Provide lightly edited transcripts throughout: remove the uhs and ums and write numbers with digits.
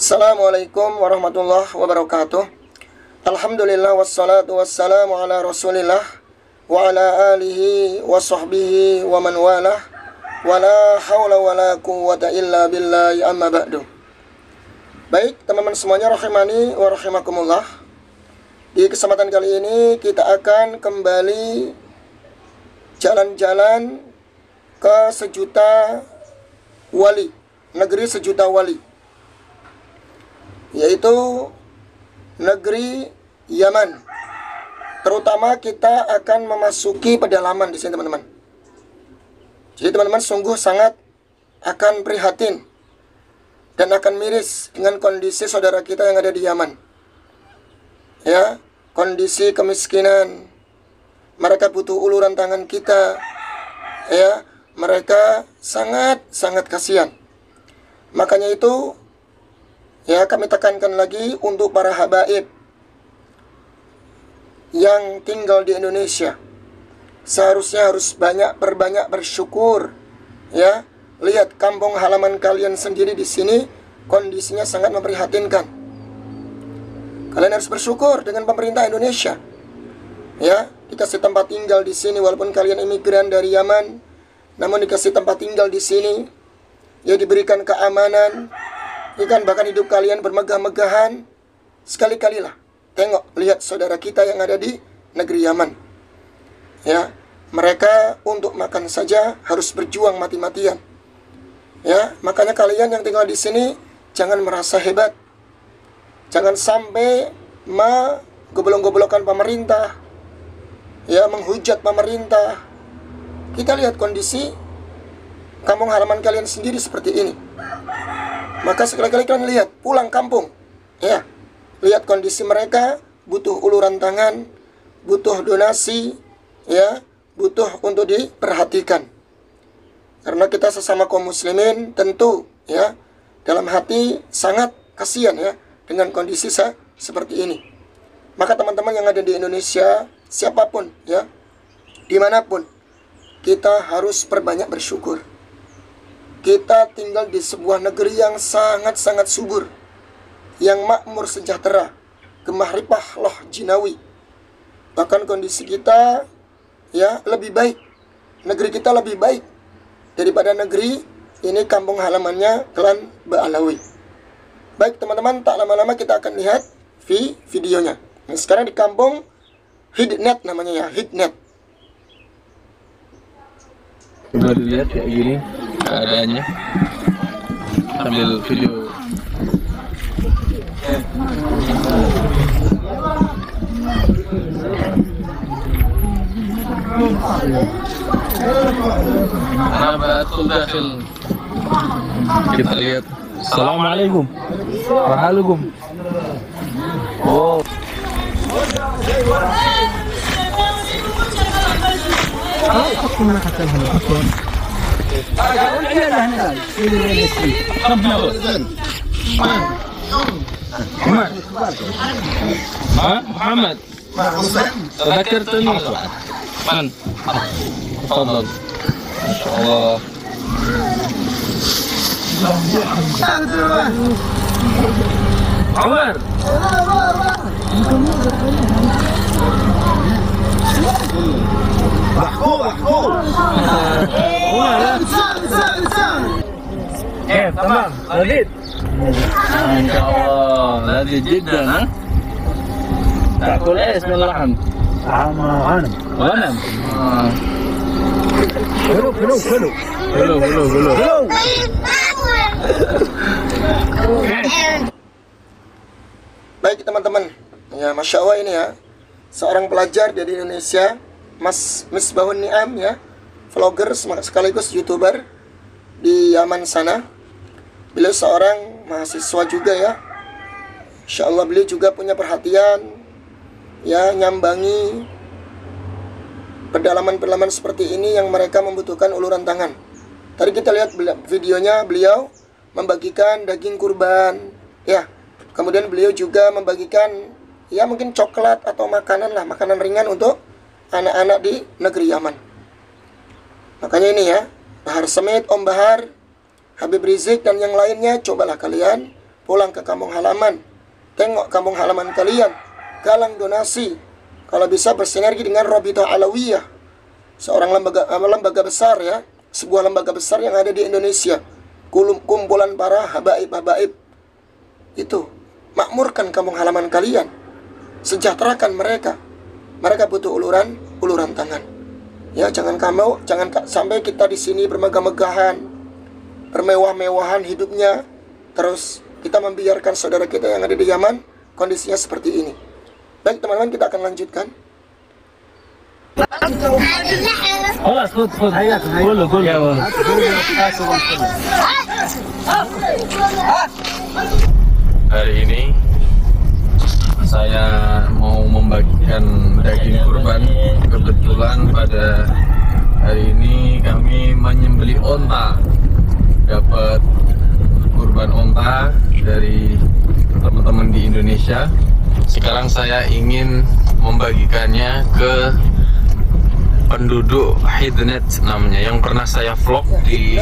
Assalamualaikum warahmatullahi wabarakatuh. Alhamdulillah wassalatu wassalamu ala rasulillah wa ala alihi wa sahbihi wa man walah wa la hawla wa la quwwata illa billahi amma ba'du. Baik teman-teman semuanya, rahimani wa rahimakumullah. Di kesempatan kali ini kita akan kembali jalan-jalan ke sejuta wali, negeri sejuta wali, yaitu negeri Yaman. Terutama kita akan memasuki pedalaman di sini, teman-teman. Jadi teman-teman sungguh sangat akan prihatin dan akan miris dengan kondisi saudara kita yang ada di Yaman. Ya, kondisi kemiskinan. Mereka butuh uluran tangan kita. Ya, mereka sangat kasihan. Makanya itu, ya, kami tekankan lagi untuk para habaib yang tinggal di Indonesia. Seharusnya harus banyak bersyukur. Ya, lihat kampung halaman kalian sendiri di sini kondisinya sangat memprihatinkan. Kalian harus bersyukur dengan pemerintah Indonesia. Ya, dikasih tempat tinggal di sini walaupun kalian imigran dari Yaman, namun dikasih tempat tinggal di sini. Ya, diberikan keamanan. Ikan bahkan hidup kalian bermegah-megahan. Sekali-kalilah tengok, lihat saudara kita yang ada di negeri Yaman. Ya, mereka untuk makan saja harus berjuang mati-matian. Ya, makanya kalian yang tinggal di sini jangan merasa hebat. Jangan sampai goblok-goblokkan pemerintah. Ya, menghujat pemerintah. Kita lihat kondisi kampung halaman kalian sendiri seperti ini. Maka sekali-kali kalian lihat, pulang kampung. Ya, lihat kondisi mereka, butuh uluran tangan, butuh donasi, ya, butuh untuk diperhatikan. Karena kita sesama kaum muslimin tentu, ya, dalam hati sangat kasihan, ya, dengan kondisi seperti ini. Maka teman-teman yang ada di Indonesia, siapapun, ya, dimanapun, kita harus perbanyak bersyukur. Kita tinggal di sebuah negeri yang sangat subur, yang makmur sejahtera, gemah ripah loh jinawi. Bahkan kondisi kita, ya, lebih baik. Negeri kita lebih baik daripada negeri ini kampung halamannya klan Ba'alawi. Baik teman-teman, tak lama-lama kita akan lihat videonya. Nah, sekarang di kampung Hidnet namanya, ya, Hidnet. Udah dilihat kayak gini keadaannya, sambil video. Kita lihat. Assalamualaikum. Waalaikum. Oh. محمد ذكرتني من تفضل ما شاء الله عمر محفوظ كيف تمام لذيذ ما شاء الله لذيذ جدا. ها تاكل ايه اسم اللحم؟ غنم. حلو. Baik teman-teman, ya, Masya Allah ini, ya, seorang pelajar dari Indonesia, Mas Misbahun Ni'am, ya, vlogger sekaligus YouTuber di Yaman sana. Beliau seorang mahasiswa juga, ya. Insya Allah beliau juga punya perhatian, ya, nyambangi pedalaman-pedalaman seperti ini yang mereka membutuhkan uluran tangan. Tadi kita lihat videonya, beliau membagikan daging kurban, ya. Kemudian beliau juga membagikan, ya, mungkin coklat atau makanan ringan untuk anak-anak di negeri Yaman. Makanya ini, ya, Bahar Semit, Om Bahar, Habib Rizik dan yang lainnya, cobalah kalian pulang ke kampung halaman, tengok kampung halaman kalian, galang donasi. Kalau bisa bersinergi dengan Rabithah Alawiyah, seorang lembaga besar ya, sebuah lembaga besar yang ada di Indonesia. Kumpulan para habaib-habaib itu, makmurkan kampung halaman kalian, sejahterakan mereka. Mereka butuh uluran tangan. Ya, jangan sampai kita di sini bermegah-megahan, bermewah-mewahan hidupnya, terus kita membiarkan saudara kita yang ada di Yaman kondisinya seperti ini. Baik teman-teman, kita akan lanjutkan. خلاص خذ حياك كله Hari ini saya mau membagikan daging kurban. Kebetulan pada hari ini kami menyembelih onta, dapat kurban onta dari teman-teman di Indonesia. Sekarang saya ingin membagikannya ke penduduk Hidnet namanya, yang pernah saya vlog di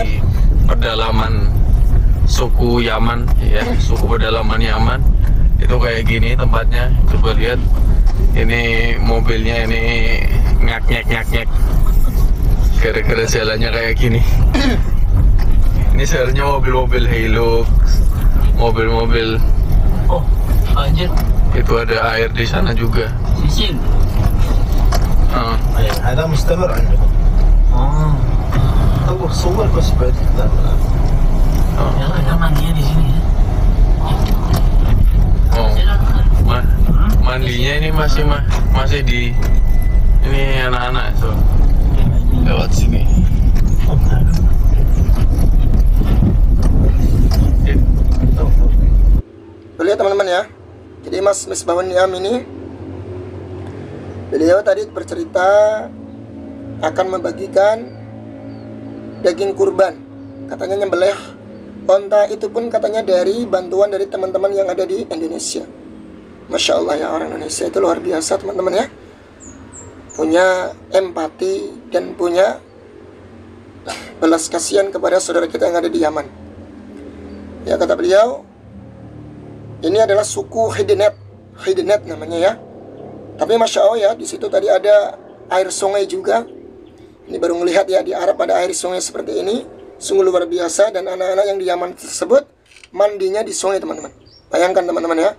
pedalaman suku Yaman ya, suku pedalaman Yaman. Itu kayak gini tempatnya, coba lihat. Ini mobilnya ini ngak gara-gara jalannya kayak gini. Ini seharusnya mobil-mobil Hilux, mobil-mobil. Oh anjir, itu ada air di sana juga. Sisin. هذا مستمر عندكم. طب صور بس بعد. Ya ada mandinya di sini ya. Oh. Mandinya ini masih di ini anak-anak tuh lewat sini. Lihat teman-teman ya. Jadi Mas Misbahun Niam ini, beliau tadi bercerita akan membagikan daging kurban. Katanya nyembelih onta itu pun katanya dari bantuan dari teman-teman yang ada di Indonesia. Masya Allah ya, orang Indonesia itu luar biasa teman-teman ya. Punya empati dan punya belas kasihan kepada saudara kita yang ada di Yaman. Ya, kata beliau, ini adalah suku Hidnet namanya ya. Tapi Masya Allah ya, di situ tadi ada air sungai juga. Ini baru melihat ya, di Arab ada air sungai seperti ini. Sungguh luar biasa. Dan anak-anak yang di Yaman tersebut mandinya di sungai teman-teman. Bayangkan teman-teman ya,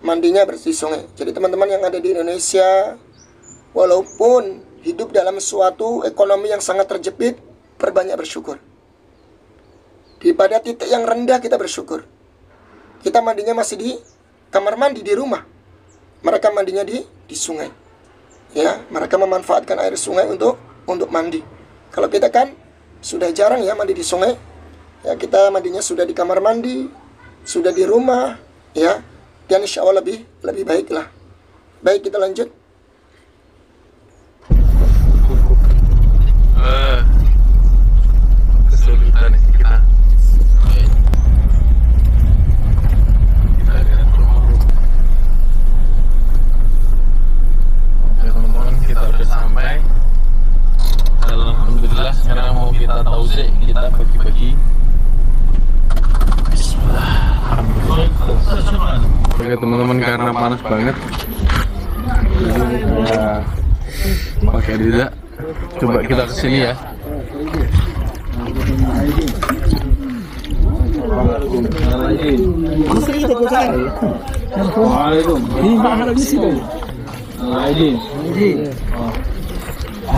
mandinya bersih sungai. Jadi teman-teman yang ada di Indonesia, walaupun hidup dalam suatu ekonomi yang sangat terjepit, perbanyak bersyukur. Pada titik yang rendah kita bersyukur. Kita mandinya masih di kamar mandi di rumah. Mereka mandinya di sungai. Ya, mereka memanfaatkan air sungai untuk mandi. Kalau kita kan sudah jarang ya mandi di sungai. Ya, kita mandinya sudah di kamar mandi, sudah di rumah, ya. Dan insya Allah lebih baik lah. Baik, kita lanjut. Kesulitan kita. Kita udah sampai. Alhamdulillah, sekarang mau kita tauzik, kita bagi-bagi. Oke teman-teman, karena panas banget, jadi saya pakai lidah. Coba kita kesini ya.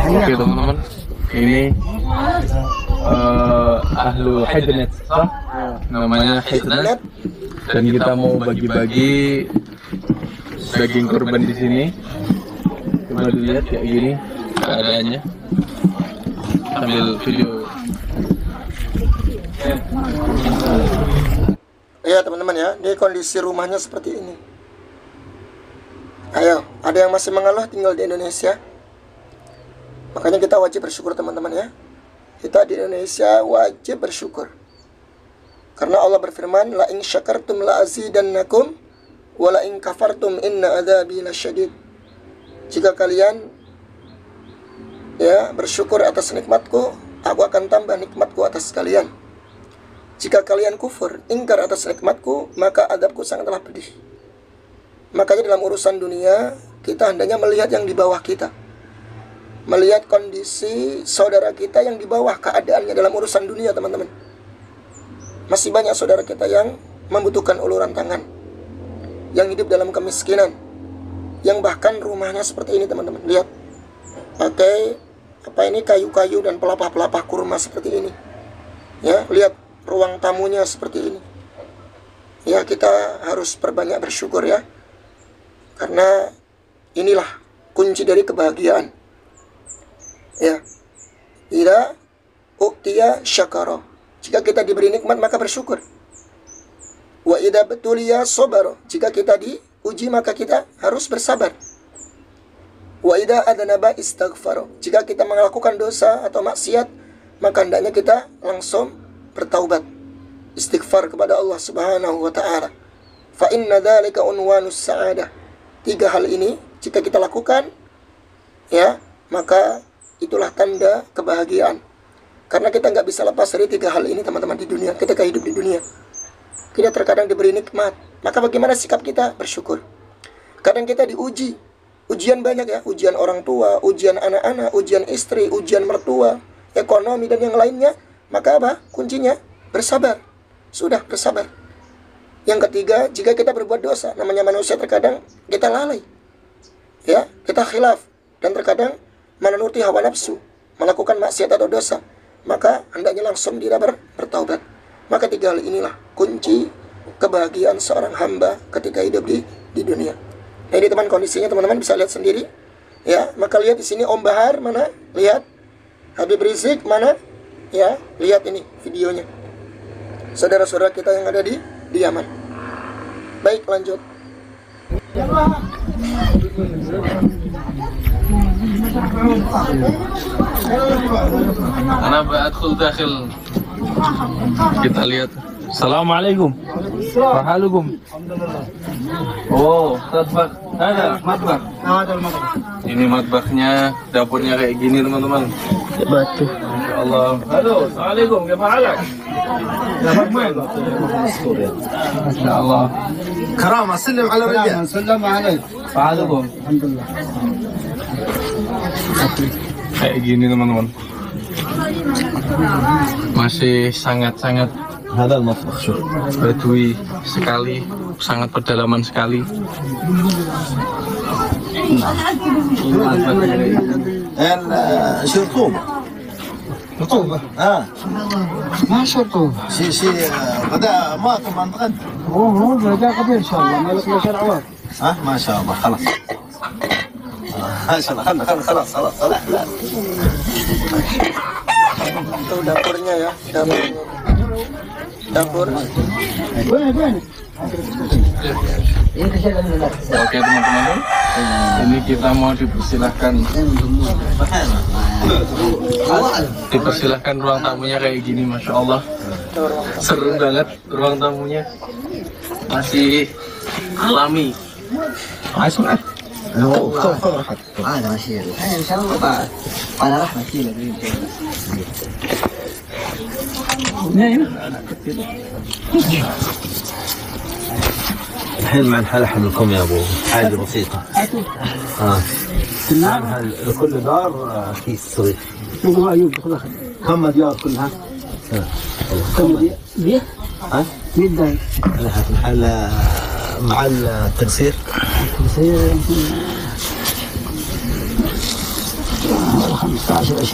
Oke teman-teman, ini ahlu Hidnet, namanya Hidnet, dan kita mau bagi-bagi daging kurban di sini. Coba dilihat kayak gini keadaannya, sambil video. Ya teman-teman ya, ini kondisi rumahnya seperti ini. Ayo, ada yang masih mengeluh tinggal di Indonesia? Makanya kita wajib bersyukur teman-teman ya. Kita di Indonesia wajib bersyukur. Karena Allah berfirman, la in syakartum la azidannakum wa la in kafartum inna adzabi lasyadid. Jika kalian ya bersyukur atas nikmatku, aku akan tambah nikmatku atas kalian. Jika kalian kufur, ingkar atas nikmatku, maka adabku sangatlah pedih. Makanya dalam urusan dunia, kita hendaknya melihat yang di bawah kita. Melihat kondisi saudara kita yang di bawah keadaannya dalam urusan dunia, teman-teman. Masih banyak saudara kita yang membutuhkan uluran tangan, yang hidup dalam kemiskinan, yang bahkan rumahnya seperti ini, teman-teman. Lihat, pakai kayu-kayu dan pelepah-pelepah kurma seperti ini. Ya, lihat ruang tamunya seperti ini. Ya, kita harus perbanyak bersyukur ya. Karena inilah kunci dari kebahagiaan. Ya. Ila u'tiya syakara. Jika kita diberi nikmat maka bersyukur. Wa idza betuliya sabara. Jika kita diuji maka kita harus bersabar. Wa idza adnaba istaghfara. Jika kita melakukan dosa atau maksiat, maka hendaknya kita langsung bertaubat, istighfar kepada Allah Subhanahu wa taala. Fa inna dzalika unwanus sa'adah. 3 hal ini jika kita lakukan, ya, maka itulah tanda kebahagiaan. Karena kita nggak bisa lepas dari 3 hal ini, teman-teman, di dunia. Ketika hidup di dunia, kita terkadang diberi nikmat, maka bagaimana sikap kita? Bersyukur. Kadang kita diuji, ujian banyak ya, ujian orang tua, ujian anak-anak, ujian istri, ujian mertua, ekonomi dan yang lainnya. Maka apa? Kuncinya bersabar. Sudah, bersabar. Yang ketiga, jika kita berbuat dosa, namanya manusia terkadang kita lalai. Ya, kita khilaf dan terkadang menuruti hawa nafsu, melakukan maksiat atau dosa. Maka hendaknya langsung dia bertaubat. Maka 3 hal inilah kunci kebahagiaan seorang hamba ketika hidup di dunia. Nah, ini teman kondisinya, teman-teman bisa lihat sendiri. Ya, maka lihat di sini Om Bahar mana? Lihat. Habib Rizik mana? Ya, lihat ini videonya. Saudara-saudara kita yang ada di Yaman. Baik, lanjut. Ana ba'adkhul dakhil. Kita lihat. Assalamualaikum. Wahalukum. Oh, tatbak. Ada matbak. Ini matbaknya, dapurnya kayak gini, teman-teman. Batu. Masya Allah. Halo, assalamualaikum. Gimana? Dapat main. Masya Allah. كرامة سلم على الرجال سلم عليك Wahalukum. Alhamdulillah. Kayak gini, teman-teman. Masih sangat-sangat هذا المطبخ شوف badui sekali, sangat pedalaman sekali. شو رطوبة رطوبة ما شرطوه شيء غداء ما طبعا تغدى هو رجاء قبل ان شاء الله ما لك له شرع واحد ما شاء الله خلاص ما شاء الله خلاص لا Itu dapurnya ya, dapur. وين Oke, teman-teman, ini kita mau dipersilahkan ruang tamunya kayak gini. Masya Allah, seru banget ruang tamunya, masih alami. هذا ماشي ان شاء الله انا راح امشي لك الحين مع الحلحة منكم يا ابو حاجه بسيطه لكل دار كيس صغير كم ديار كلها؟ كم دي؟ ها؟ 100 داير الحل مع التنسير 15 20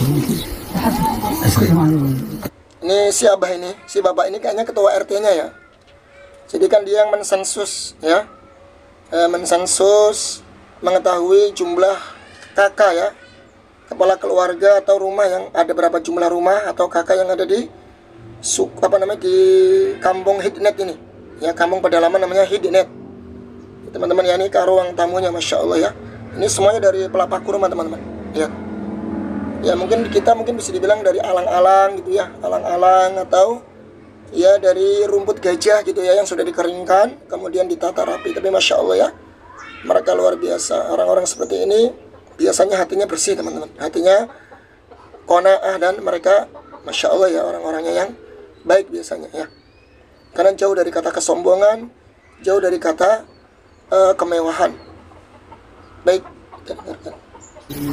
Ini si Abah ini, si Bapak ini kayaknya ketua RT-nya ya. Jadi kan dia yang mensensus ya. Mensensus, mengetahui jumlah kakak ya. Kepala keluarga atau rumah yang ada berapa jumlah rumah atau kakak yang ada di di kampung Hidnet ini. Ya, kampung pedalaman namanya Hidnet. Teman-teman ya, ini ke ruang tamunya, Masya Allah ya. Ini semuanya dari pelapa kurma, teman-teman. Lihat. Ya, mungkin kita bisa dibilang dari alang-alang gitu ya, alang-alang atau ya dari rumput gajah gitu ya yang sudah dikeringkan kemudian ditata rapi. Tapi Masya Allah ya, mereka luar biasa. Orang-orang seperti ini biasanya hatinya bersih, teman-teman. Hatinya qanaah dan mereka Masya Allah ya, orang-orangnya yang baik biasanya ya. Karena jauh dari kata kesombongan, jauh dari kata kemewahan. Baik, kita dengarkan.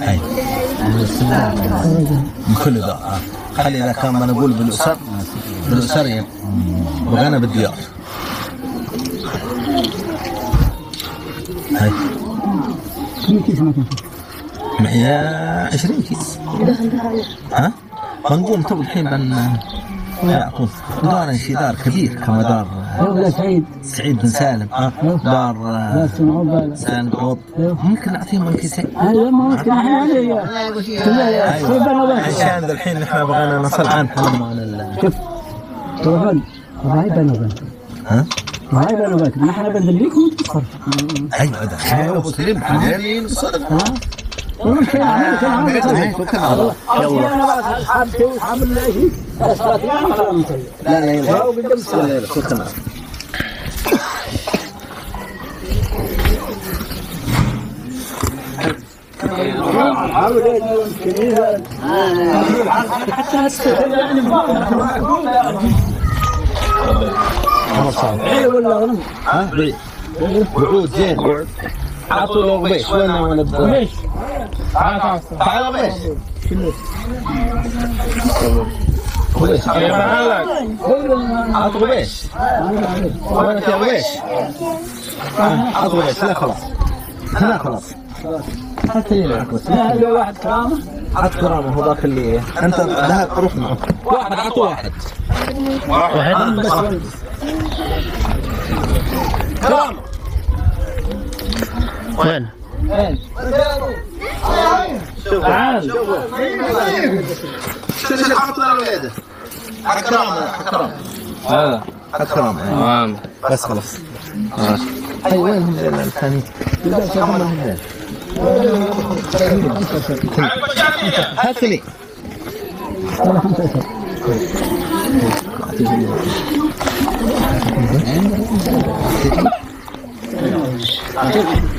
أي كل ده خلي إذا كان ما نقول بالأسر وأنا بالديار هاي معي 20 كيس ها بنقول تو الحين يكون دار شي دار كبير كما دار سعيد بن سالم دار سالم عوض ممكن نعطيهم من كيسين عشان الحين نحن بغينا نصل عن حلم عن شوف تروحون هاي بنوبات ها هاي بنوبات نحن بنذليكم تصرف ايوه ده ابو سليم حلالين صدق وعود زين عطوا له قبيش وين وين تعال قبيش قبيش عطوا قبيش وينك يا قبيش عطوا قبيش لا خلاص لا خلاص حتى هذا واحد كرامه عط كرامه هو ذاك اللي انت ذهب روح معه واحد عطوا واحد بس كرامه وين؟ تعال شوف اللي حط له ولاده حط كرامه هذا حط كرامه تمام. بس خلاص اي وين الثاني؟ هاتني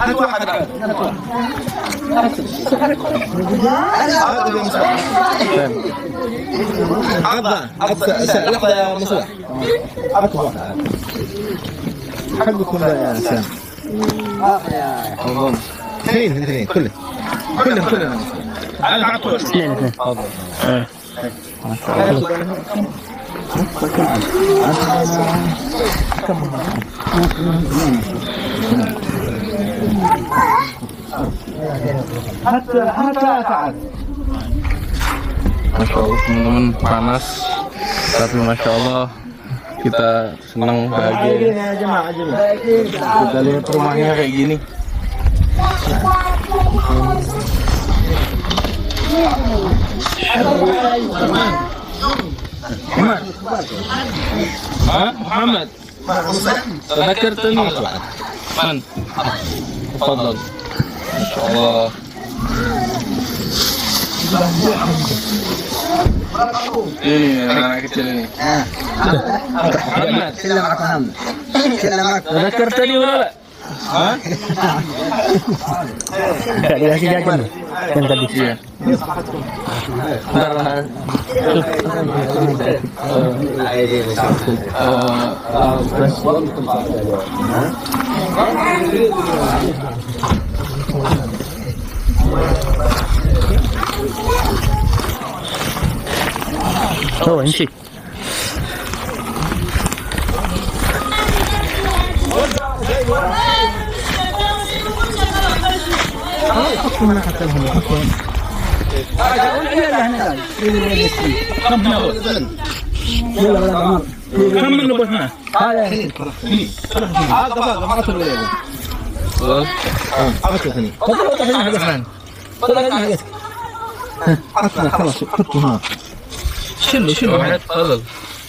هات واحد لحظة يا مصلح هات واحد حقكم يا سام اثنين كلهم على عطوا اثنين تفضل. حتى تعال Masya Allah teman-teman, panas tapi Masya Allah kita senang bahagia. Kita lihat rumahnya kayak gini. Muhammad تذكرتني من تفضل ما شاء الله ini anak kecil ini Muhammad تذكرتني ولا لا enggak dikasih jajan yang tadi iya bentar oh ini كم من نبوتنا هذا خلاص حطوا هنا شنو واحد تفضل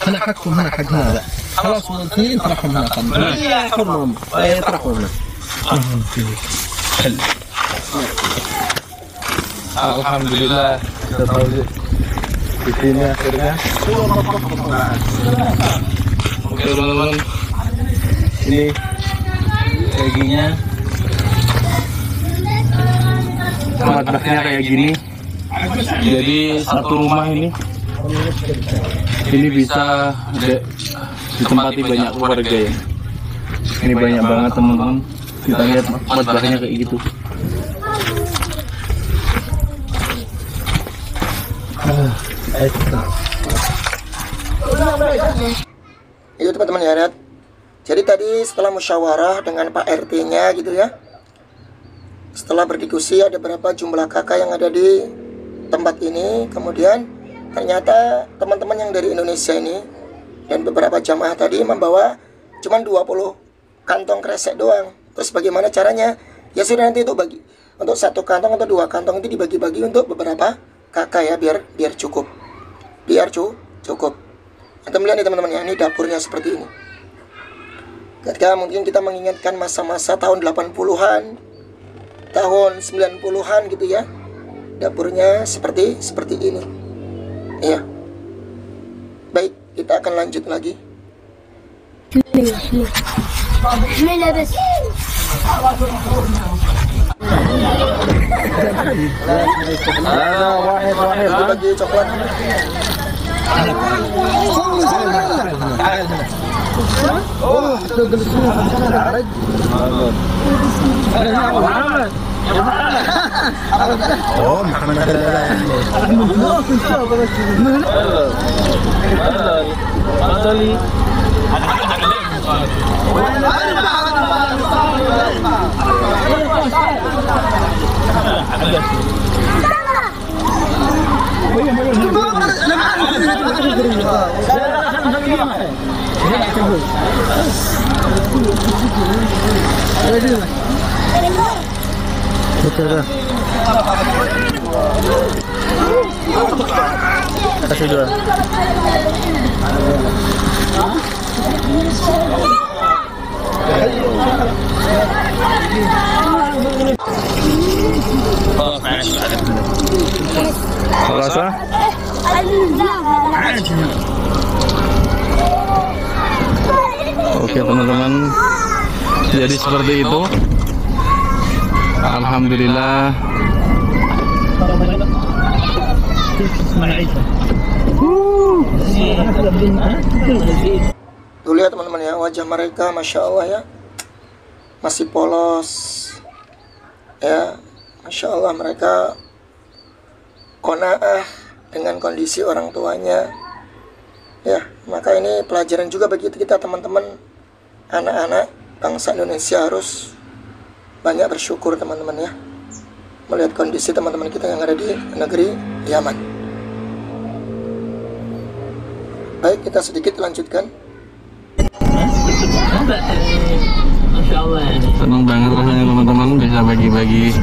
هنا حقكم هنا حق هذا خلاص الاثنين طرحهم هنا حرهم طرحوا هنا Alhamdulillah kita tahu di sini akhirnya. Oke teman-teman, ini dagingnya, madraknya kayak gini. Jadi satu rumah ini Ini bisa ditempati banyak keluarga ya. Ini banyak banget teman-teman. Kita lihat mazbahnya kayak gitu. Itu teman-teman ya, lihat. Jadi tadi setelah musyawarah dengan Pak RT-nya gitu ya, setelah berdiskusi ada berapa jumlah kakak yang ada di tempat ini, kemudian ternyata teman-teman yang dari Indonesia ini dan beberapa jamaah tadi membawa cuma 20 kantong kresek doang. Terus bagaimana caranya? Ya sudah, nanti itu bagi untuk satu kantong atau dua kantong itu dibagi-bagi untuk beberapa kakak ya, biar cukup. Cukup. Kita melihat nih teman-teman ya, ini dapurnya seperti ini. Ketika mungkin kita mengingatkan masa-masa tahun 80-an, tahun 90-an gitu ya, dapurnya seperti ini. Iya. Baik, kita akan lanjut lagi. Bagi coklat. Kasih dua. Rasa? Oke teman-teman, jadi seperti itu. Alhamdulillah. Tuh lihat teman-teman ya, wajah mereka Masya Allah ya, masih polos ya, Masya Allah, mereka qanaah dengan kondisi orang tuanya ya. Maka ini pelajaran juga bagi kita teman-teman, anak-anak bangsa Indonesia harus banyak bersyukur teman-teman ya, melihat kondisi teman-teman kita yang ada di negeri Yaman. Baik, kita sedikit lanjutkan. Senang banget rasanya teman-teman bisa bagi-bagi.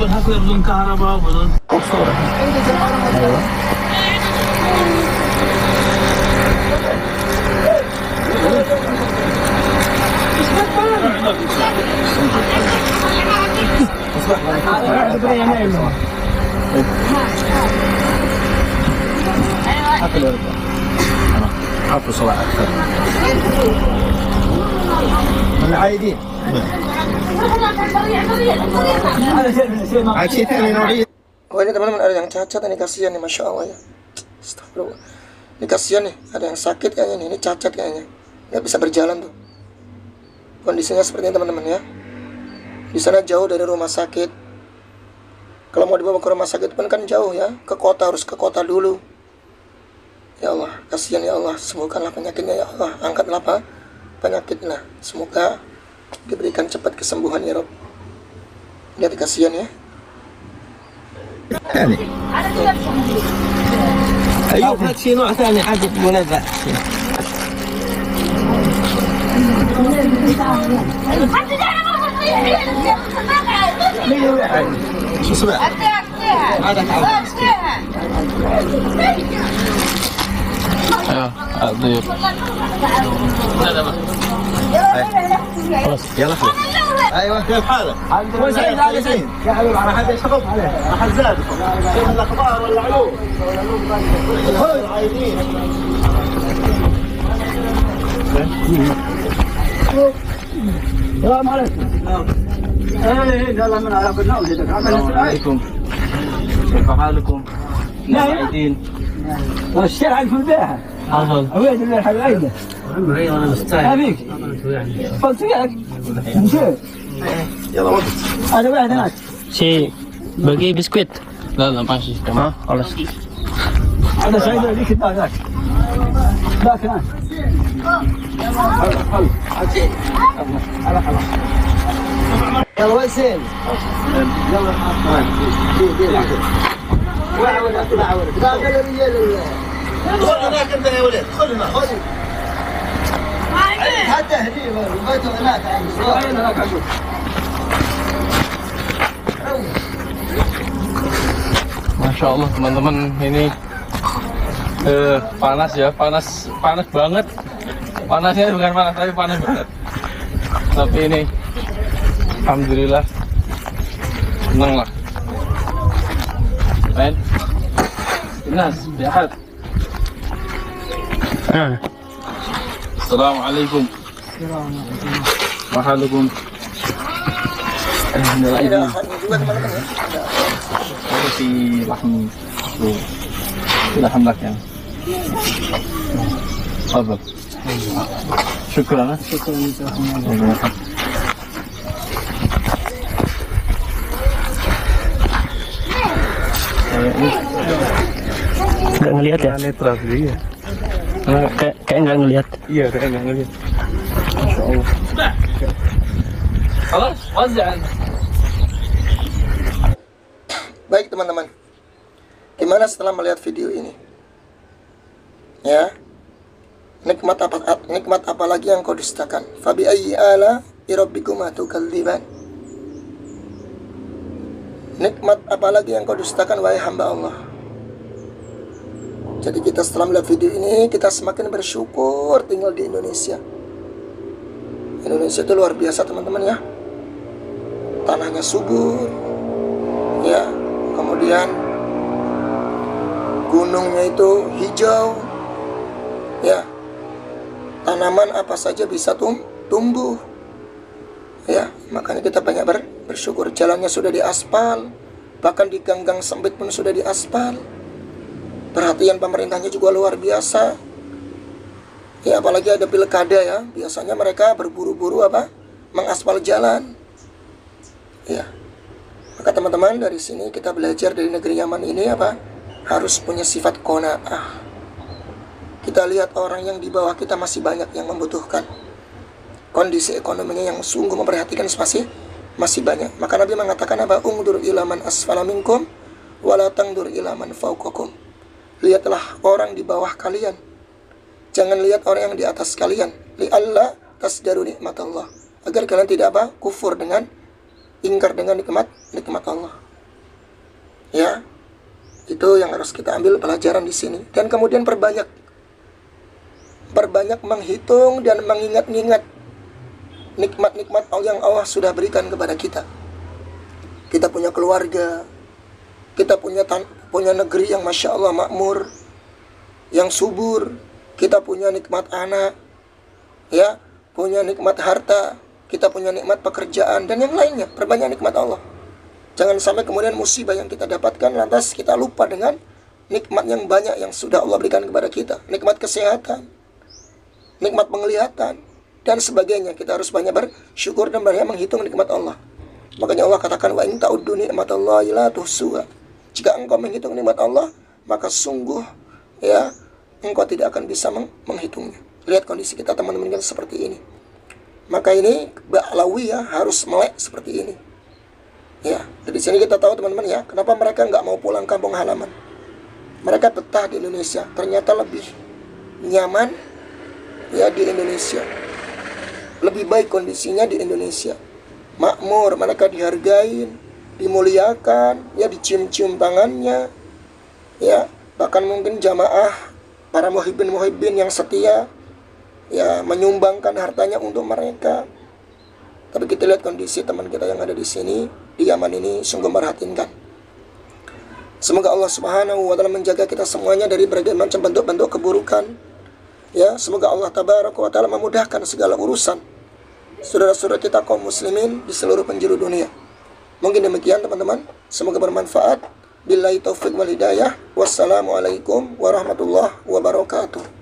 عفوا صلاة أكثر من العايدين عاد شيء ثاني نريد. Oh ini teman-teman ada yang cacat, ini kasihan nih, Masya Allah ya. Astagfirullah. Ini kasihan nih, ada yang sakit kayaknya nih, ini cacat kayaknya, nggak bisa berjalan tuh. Kondisinya seperti ini teman-teman ya. Di sana jauh dari rumah sakit. Kalau mau dibawa ke rumah sakit pun kan jauh ya, ke kota, harus ke kota dulu. Ya Allah, kasihan ya Allah, sembuhkanlah penyakitnya ya Allah, angkatlah apa penyakitnya, semoga diberikan cepat kesembuhan ya Rob. Lihat kasihan ya. أيوب هات شي نوع ثاني حاجة منازع. شو اسمه؟ هذا Ayo, خلاص يلا خلاص. ايوه كيف حالك؟ وين زين؟ يا حبيبي ما حد يشتغل عليه، ما حد زادكم. شوف الاخبار ولا علوم؟ عايدين. السلام عليكم. ايه يلا من البرنامج. السلام عليكم. كيف حالكم؟ عايدين. والشارع في البيئة. أبيك اللي حبايبه أبيك قلت وياك مشيت هذا واحد هناك شيء باقي بسكويت. لا ماشي تمام خلاص. هذا سعيد هذيك ذاك ذاك هناك يلا وسيم يلا ذاك الرجال خذ هناك انت يا ولد خذ هنا خذ حتى هديه بيته هناك هناك عشوف Masya Allah teman-teman, ini panas ya, panas banget. Panasnya bukan panas tapi panas banget. Tapi ini alhamdulillah senang lah. Main Nas, sehat. Assalamualaikum. Mahalukum. Si lahmi tuh silahkan ya. Sabar. Syukran. Nggak ngelihat ya? Netral dia. Kayak nggak ngelihat. Iya, kayak nggak ngelihat. Masya Allah. Halo, wazan. Baik teman-teman, gimana setelah melihat video ini? Ya, nikmat apa lagi yang kau dustakan? Fabi ayyi ala rabbikuma tukadziban. Nikmat apa lagi yang kau dustakan wahai hamba Allah? Jadi kita setelah melihat video ini, kita semakin bersyukur tinggal di Indonesia. Indonesia itu luar biasa teman-teman ya. Tanahnya subur, ya. Kemudian gunungnya itu hijau, ya. Tanaman apa saja bisa tumbuh, ya. Makanya kita banyak bersyukur. Jalannya sudah diaspal, bahkan di gang-gang sempit pun sudah diaspal. Perhatian pemerintahnya juga luar biasa, ya. Apalagi ada pilkada ya, biasanya mereka berburu-buru mengaspal jalan, ya. Maka teman-teman, dari sini kita belajar dari negeri Yaman ini harus punya sifat qanaah. Kita lihat orang yang di bawah kita masih banyak yang membutuhkan. Kondisi ekonominya yang sungguh memperhatikan masih banyak. Maka Nabi mengatakan Ungdur ila man asfala minkum wala tangdur ila man fawqakum. Lihatlah orang di bawah kalian, jangan lihat orang yang di atas kalian. Li'alla tasdaru nikmat Allah, agar kalian tidak kufur dengan ingkar dengan nikmat Allah. Ya, itu yang harus kita ambil pelajaran di sini. Dan kemudian perbanyak menghitung dan mengingat-ingat nikmat-nikmat yang Allah sudah berikan kepada kita. Kita punya keluarga, kita punya negeri yang masya Allah makmur, yang subur. Kita punya nikmat anak, ya, punya nikmat harta. Kita punya nikmat pekerjaan dan yang lainnya. Perbanyak nikmat Allah. Jangan sampai kemudian musibah yang kita dapatkan lantas kita lupa dengan nikmat yang banyak yang sudah Allah berikan kepada kita. Nikmat kesehatan, nikmat penglihatan, dan sebagainya. Kita harus banyak bersyukur dan banyak menghitung nikmat Allah. Makanya Allah katakan, wa in ta'uddu ni'matallahi la tuhsuha. Jika engkau menghitung nikmat Allah, maka sungguh ya engkau tidak akan bisa menghitungnya. Lihat kondisi kita teman-teman kita seperti ini. Maka ini Ba'lawiyah harus melek seperti ini. Ya, dari sini kita tahu teman-teman ya, kenapa mereka nggak mau pulang kampung halaman. Mereka betah di Indonesia. Ternyata lebih nyaman ya di Indonesia. Lebih baik kondisinya di Indonesia. Makmur, mereka dihargain, dimuliakan, ya dicium-cium tangannya. Ya, bahkan mungkin jamaah para muhibbin yang setia ya menyumbangkan hartanya untuk mereka. Tapi kita lihat kondisi teman kita yang ada di sini di Yaman ini sungguh merhatinkan. Semoga Allah Subhanahu wa taala menjaga kita semuanya dari berbagai macam bentuk-bentuk keburukan. Ya, semoga Allah Tabaraka wa taala memudahkan segala urusan saudara-saudara kita kaum muslimin di seluruh penjuru dunia. Mungkin demikian teman-teman, semoga bermanfaat. Billahi taufiq wal hidayah. Wassalamualaikum warahmatullahi wabarakatuh.